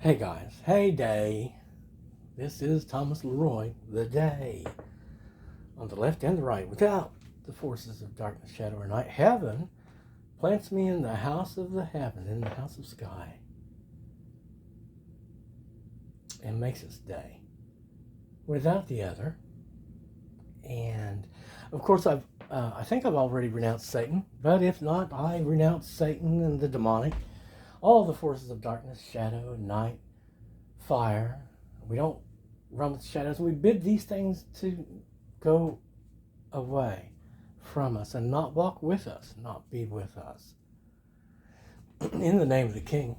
Hey guys, hey day. This is Thomas Leroy, the day. On the left and the right, without the forces of darkness, shadow, or night, heaven plants me in the house of the heaven, in the house of sky, and makes us day. Without the other. And of course, I think I've already renounced Satan, but if not, I renounce Satan and the demonic, all the forces of darkness, shadow, night, fire. We don't run with shadows. We bid these things to go away from us and not walk with us, not be with us. In the name of the King,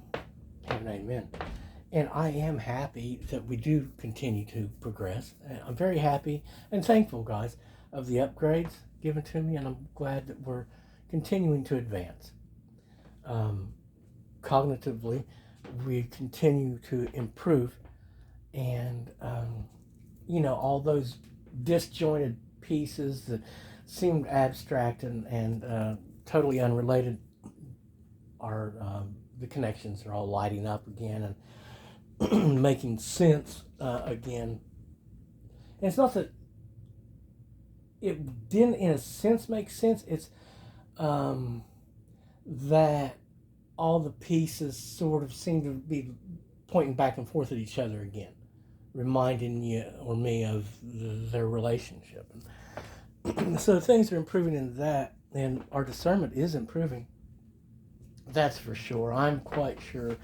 amen. And I am happy that we do continue to progress. I'm very happy and thankful, guys, of the upgrades given to me, and I'm glad that we're continuing to advance. Cognitively, we continue to improve, and all those disjointed pieces that seemed abstract and totally unrelated are the connections are all lighting up again and making sense again. And it's not that it didn't, in a sense, make sense. It's that all the pieces sort of seem to be pointing back and forth at each other again, reminding you or me of their relationship. So things are improving in that, and our discernment is improving. That's for sure. I'm quite sure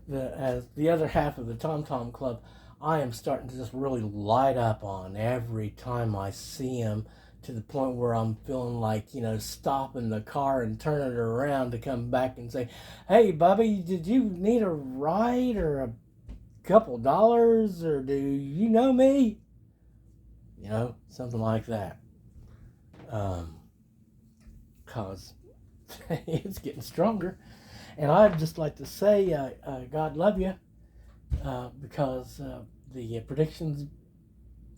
that as the other half of the Tom Tom Club, I am starting to just really light up on every time I see him, to the point where I'm feeling like, stopping the car and turning it around to come back and say, "Hey, Bubby, did you need a ride or a couple dollars, or do you know me?" Something like that. Cause it's getting stronger. And I'd just like to say, God love you, because the predictions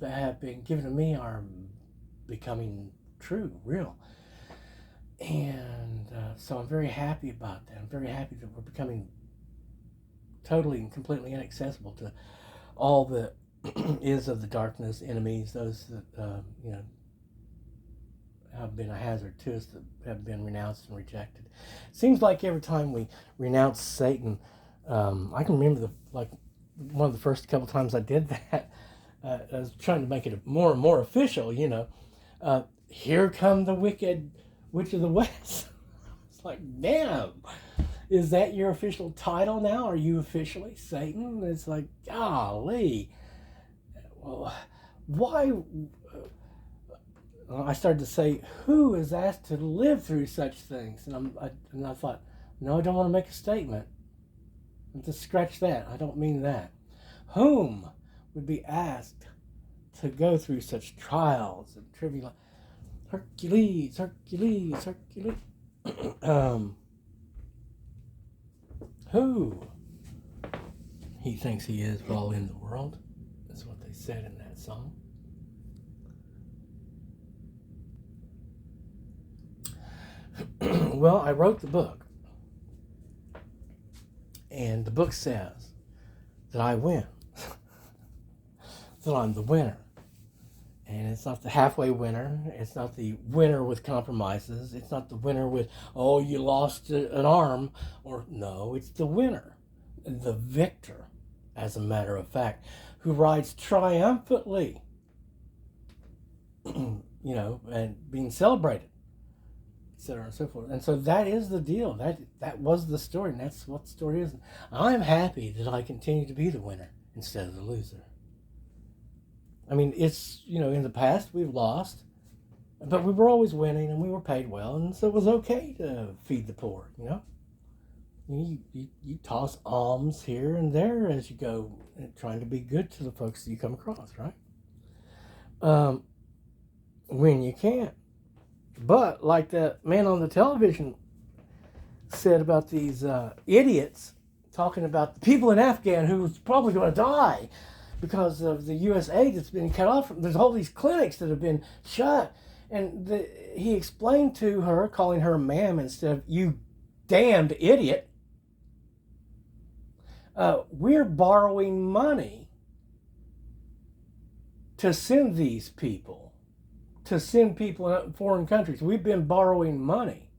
that have been given to me are becoming true, real. And so I'm very happy about that. I'm very happy that we're becoming totally and completely inaccessible to all the is of the darkness, enemies, those that, have been a hazard to us, that have been renounced and rejected. It seems like every time we renounce Satan, I can remember one of the first couple times I did that. I was trying to make it more and more official. Here come the wicked witch of the west. It's like, damn, is that your official title now? Are you officially Satan? It's like, golly, well, why? I started to say, who is asked to live through such things? And I thought, no, I don't want to make a statement. Just scratch that. I don't mean that. Whom would be asked to go through such trials and tribulations? Hercules, Hercules, Hercules. Who he thinks he is while in the world. That's what they said in that song. Well, I wrote the book, and the book says that I win, that I'm the winner. And it's not the halfway winner. It's not the winner with compromises. It's not the winner with, oh, you lost an arm. Or no, it's the winner, the victor, as a matter of fact, who rides triumphantly, and being celebrated, etc. and so forth. And so that is the deal. That was the story, and that's what the story is. I'm happy that I continue to be the winner instead of the loser. I mean, it's, in the past we've lost, but we were always winning, and we were paid well, and so it was okay to feed the poor, You toss alms here and there as you go, trying to be good to the folks that you come across, right? When you can't. But like that man on the television said about these idiots talking about the people in Afghan who's probably going to die because of the U.S. aid that's been cut off. There's all these clinics that have been shut. And he explained to her, calling her ma'am instead of you damned idiot, We're borrowing money to send these people, to send people in foreign countries. We've been borrowing money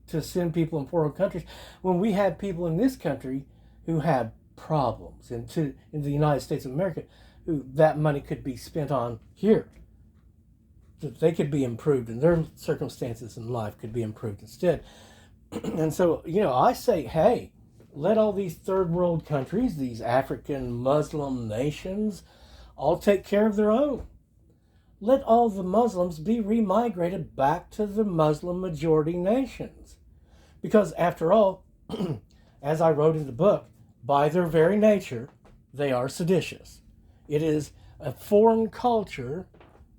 to send people in foreign countries when we have people in this country who have problems, and in the United States of America, who that money could be spent on here. That they could be improved, and their circumstances in life could be improved instead. And so, I say, hey, let all these third world countries, these African Muslim nations, all take care of their own. Let all the Muslims be remigrated back to the Muslim majority nations. Because after all, as I wrote in the book, by their very nature, they are seditious. It is a foreign culture,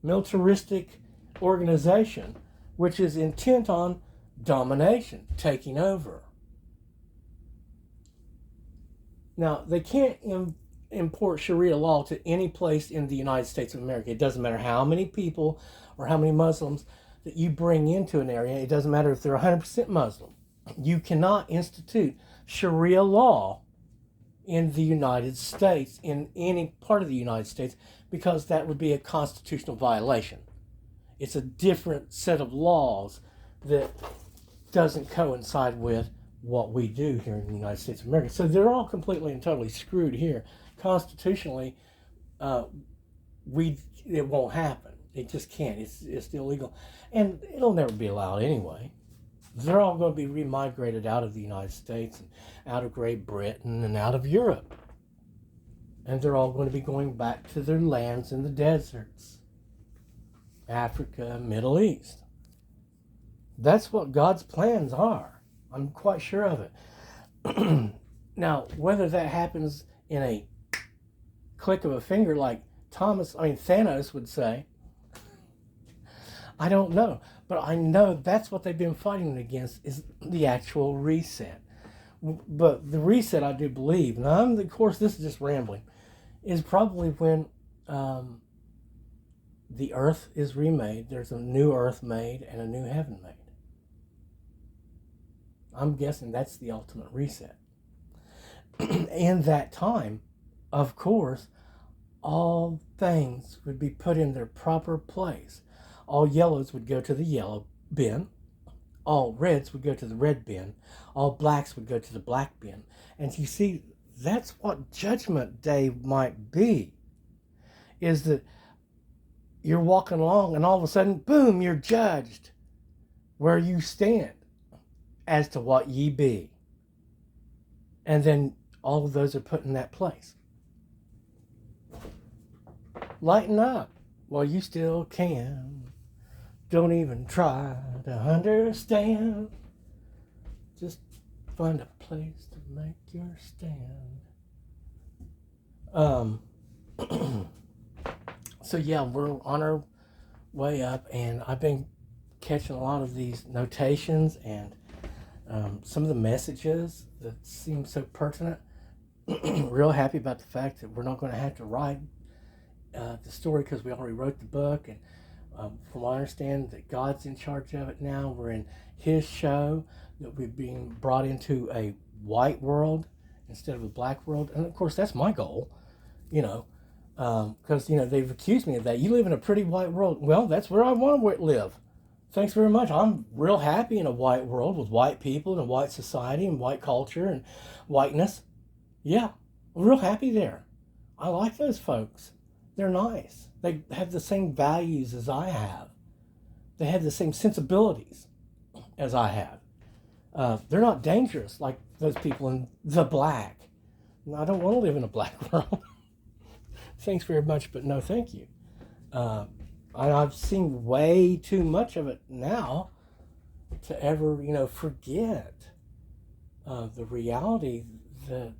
militaristic organization, which is intent on domination, taking over. Now, they can't import Sharia law to any place in the United States of America. It doesn't matter how many people or how many Muslims that you bring into an area. It doesn't matter if they're 100% Muslim. You cannot institute Sharia law in the United States, in any part of the United States, because that would be a constitutional violation. It's a different set of laws that doesn't coincide with what we do here in the United States of America. So they're all completely and totally screwed here. Constitutionally, it won't happen. It just can't. It's illegal. And it'll never be allowed anyway. They're all going to be remigrated out of the United States and out of Great Britain and out of Europe. And they're all going to be going back to their lands in the deserts. Africa, Middle East. That's what God's plans are. I'm quite sure of it. Now, whether that happens in a click of a finger like Thanos would say, I don't know. But I know that's what they've been fighting against, is the actual reset. But the reset, I do believe, and of course this is just rambling, is probably when the earth is remade. There's a new earth made and a new heaven made. I'm guessing that's the ultimate reset. In that time, of course, all things would be put in their proper place. All yellows would go to the yellow bin. All reds would go to the red bin. All blacks would go to the black bin. And you see, that's what Judgment Day might be. Is that you're walking along and all of a sudden, boom, you're judged where you stand as to what ye be. And then all of those are put in that place. Lighten up while you still can. Don't even try to understand. Just find a place to make your stand. So yeah, we're on our way up, and I've been catching a lot of these notations and some of the messages that seem so pertinent. Real happy about the fact that we're not going to have to write the story because we already wrote the book, and from what I understand, that God's in charge of it now. We're in His show, that we're being brought into a white world instead of a black world, and of course that's my goal, because they've accused me of that. You live in a pretty white world. Well, that's where I want to live. Thanks very much. I'm real happy in a white world with white people and a white society and white culture and whiteness. Yeah, I'm real happy there. I like those folks. They're nice. They have the same values as I have. They have the same sensibilities as I have. They're not dangerous like those people in the black. I don't want to live in a black world. Thanks very much, but no thank you. I've seen way too much of it now to ever, forget the reality that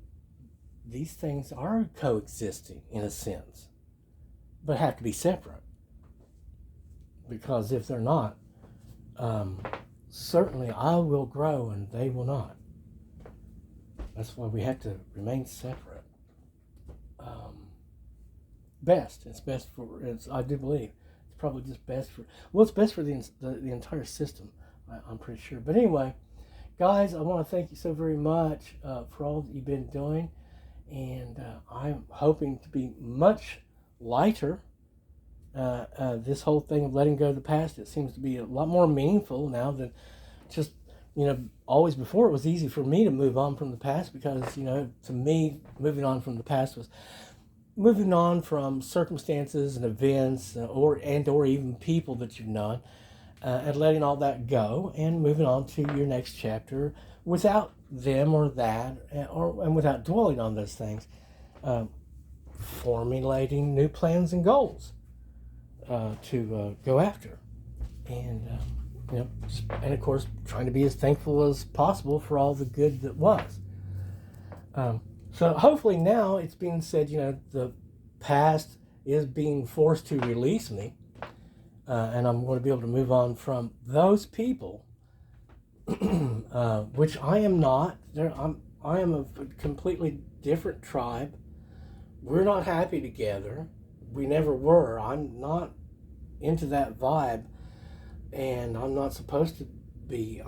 these things are coexisting in a sense, but have to be separate. Because if they're not, certainly I will grow and they will not. That's why we have to remain separate. It's best for, I do believe, it's probably just best for, it's best for the entire system, I'm pretty sure. But anyway, guys, I want to thank you so very much for all that you've been doing. And I'm hoping to be much lighter. This whole thing of letting go of the past, it seems to be a lot more meaningful now than just, always before it was easy for me to move on from the past because, to me, moving on from the past was moving on from circumstances and events or even people that you've known and letting all that go and moving on to your next chapter without them or that and without dwelling on those things. Formulating new plans and goals to go after. And, and of course, trying to be as thankful as possible for all the good that was. So hopefully now it's being said, the past is being forced to release me. And I'm going to be able to move on from those people, which I am not. I am a completely different tribe. We're not happy together. We never were. I'm not into that vibe, and I'm not supposed to be.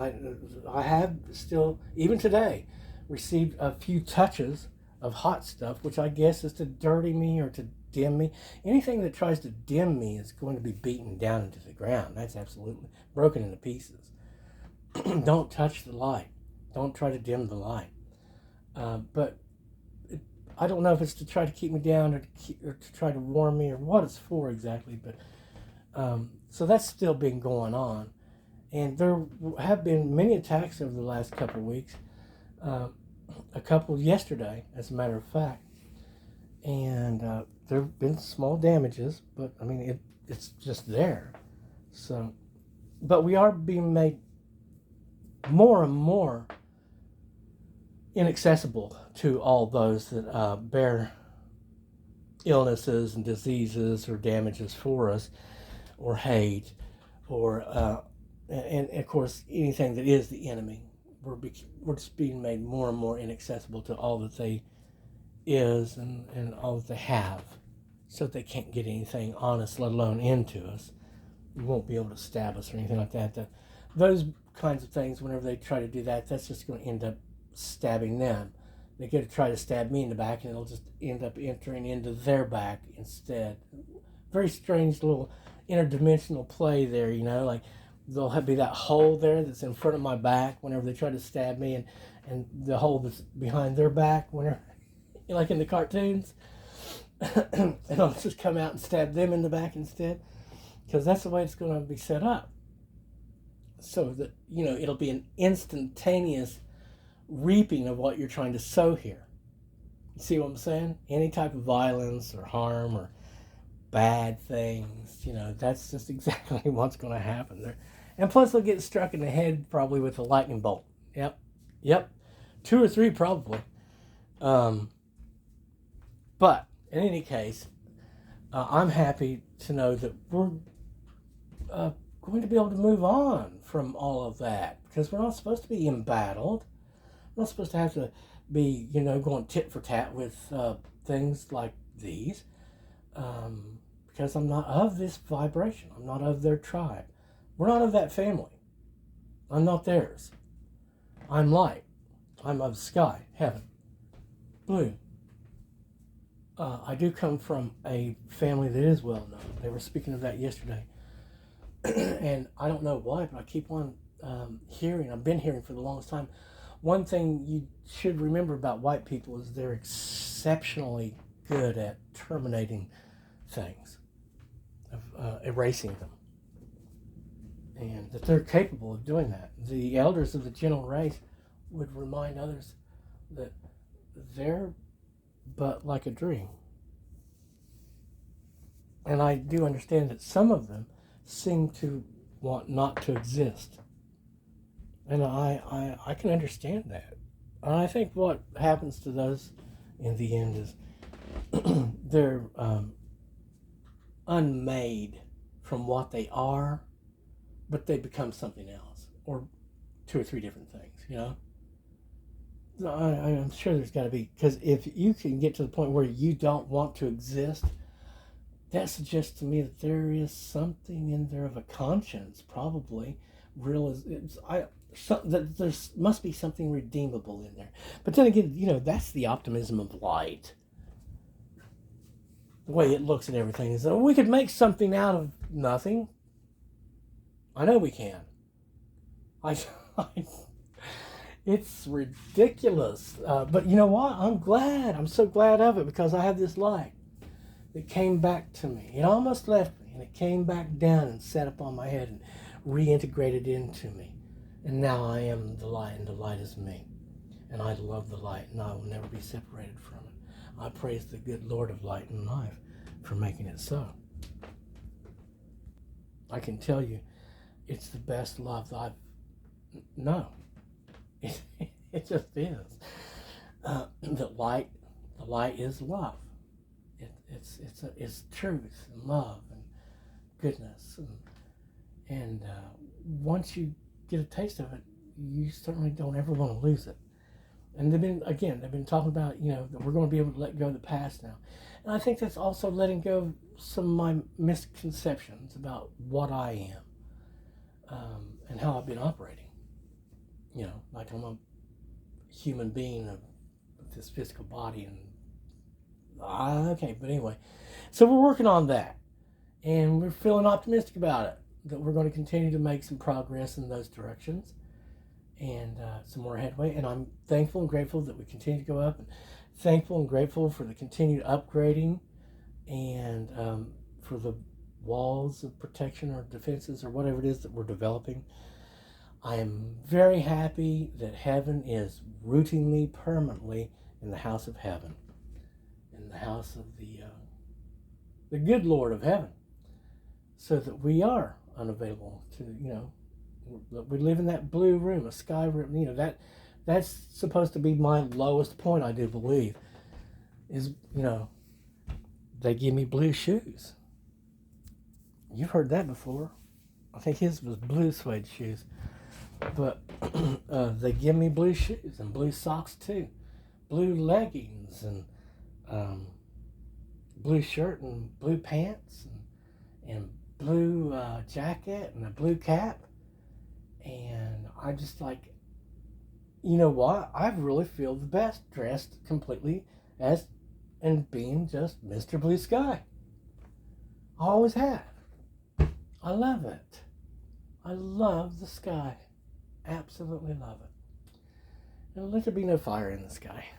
I have still, even today, received a few touches of hot stuff, which I guess is to dirty me or to dim me. Anything that tries to dim me is going to be beaten down into the ground. That's absolutely broken into pieces. Don't touch the light. Don't try to dim the light. But I don't know if it's to try to keep me down or to try to warm me or what it's for exactly. But so that's still been going on. And there have been many attacks over the last couple of weeks. A couple yesterday, as a matter of fact. And there have been small damages, but I mean, it's just there. So, but we are being made more and more inaccessible to all those that bear illnesses and diseases or damages for us, or hate, or and of course anything that is the enemy. We're just being made more and more inaccessible to all that they is and all that they have, so that they can't get anything on us, let alone into us. You won't be able to stab us or anything like that. Those kinds of things, whenever they try to do that, that's just going to end up stabbing them. They get to try to stab me in the back, and it'll just end up entering into their back instead. Very strange little interdimensional play there, like there'll be that hole there that's in front of my back whenever they try to stab me, and the hole that's behind their back whenever, like in the cartoons, and I'll just come out and stab them in the back instead, because that's the way it's going to be set up. So that, it'll be an instantaneous reaping of what you're trying to sow here. You see what I'm saying? Any type of violence or harm or bad things, that's just exactly what's going to happen there. And plus they'll get struck in the head probably with a lightning bolt. Yep. 2 or 3 probably. But in any case, I'm happy to know that we're going to be able to move on from all of that, because we're not supposed to be embattled. We're not supposed to have to be, going tit for tat with things like these, because I'm not of this vibration. I'm not of their tribe. We're not of that family. I'm not theirs. I'm light. I'm of sky, heaven, blue. I do come from a family that is well known. They were speaking of that yesterday. And I don't know why, but I keep on hearing, I've been hearing for the longest time, one thing you should remember about white people is they're exceptionally good at terminating things, of erasing them. And that they're capable of doing that. The elders of the gentle race would remind others that they're but like a dream. And I do understand that some of them seem to want not to exist. And I can understand that. And I think what happens to those in the end is they're unmade from what they are, but they become something else, or 2 or 3 different things, I'm sure there's got to be, because if you can get to the point where you don't want to exist, that suggests to me that there is something in there of a conscience, probably. that there must be something redeemable in there. But then again, that's the optimism of light. The way it looks at everything is that we could make something out of nothing. I know we can. I it's ridiculous. But you know what? I'm glad. I'm so glad of it because I have this light that came back to me. It almost left me and it came back down and sat up on my head and reintegrated into me. And now I am the light and the light is me. And I love the light and I will never be separated from it. I praise the good Lord of light and life for making it so. I can tell you it's the best love that I've known. It just is. The light is love. It's truth and love and goodness, and once you get a taste of it, you certainly don't ever want to lose it. And they've been talking about that we're going to be able to let go of the past now, and I think that's also letting go of some of my misconceptions about what I am, and how I've been operating. Like I'm a human being of this physical body, and okay, but anyway, so we're working on that, and we're feeling optimistic about it, that we're going to continue to make some progress in those directions, and some more headway, and I'm thankful and grateful that we continue to go up, and thankful and grateful for the continued upgrading, and for the walls of protection or defenses or whatever it is that we're developing. I am very happy that heaven is rooting me permanently in the house of heaven, in the house of the good Lord of heaven, so that we are unavailable to, we live in that blue room, a sky room, that's supposed to be my lowest point, I do believe, is, they give me blue shoes. You've heard that before. I think his was blue suede shoes. But they give me blue shoes and blue socks too, blue leggings and blue shirt and blue pants and blue jacket and a blue cap. And I just you know what? I really feel the best dressed completely as and being just Mr. Blue Sky. I always have. I love it. I love the sky. Absolutely love it. And let there be no fire in the sky.